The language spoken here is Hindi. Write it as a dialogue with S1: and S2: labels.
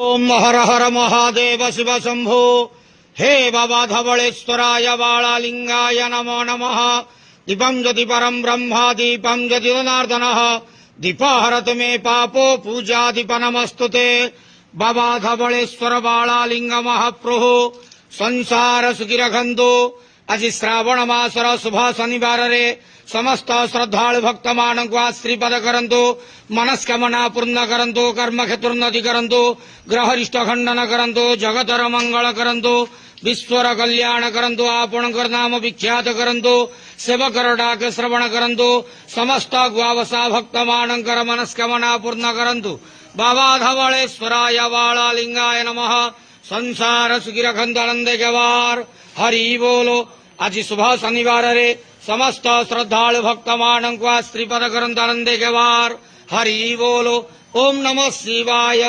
S1: ओम हर हर महादेव शिव शंभो। हे बाबा धवलेश्वराय बालालिंगाय नमो नमः। दीपं ज्योति परम ब्रह्म दीपं ज्योति जनार्दनः। दीपहरत मे पापो पूजा दीप नमस्तुते। बाबा धवलेश्वर बालालिंग महाप्रभु संसार सुखी रखंतु। आज श्रावण मासर शुभ शनिवार रे समस्त श्रद्धालु भक्त मानक श्रीपद करंतु। मनस्कामना पूर्ण करंतु। कर्म क्षेत्रोन्नति करंतु। ग्रहरिष्ट खंडन करंतु। जगतर मंगल करंतु। विश्वर कल्याण करंतु। आपणकर नाम विख्यात करंतु। सेवकर डाक श्रवण करंतु। समस्त ग्वावसा भक्त मानकर मनस्कामना पूर्ण करंतु। बाबा धवलेश्वराय बालालिंगाय नमः। संसार सुखी रखंतु आनंदे जवार। हरि बोलो। आज शुभ शनिवार रे समस्त श्रद्धालु भक्त मानक श्रीपद करंतु आनंदे जवार। हरि बोलो। ओम नमः शिवाय।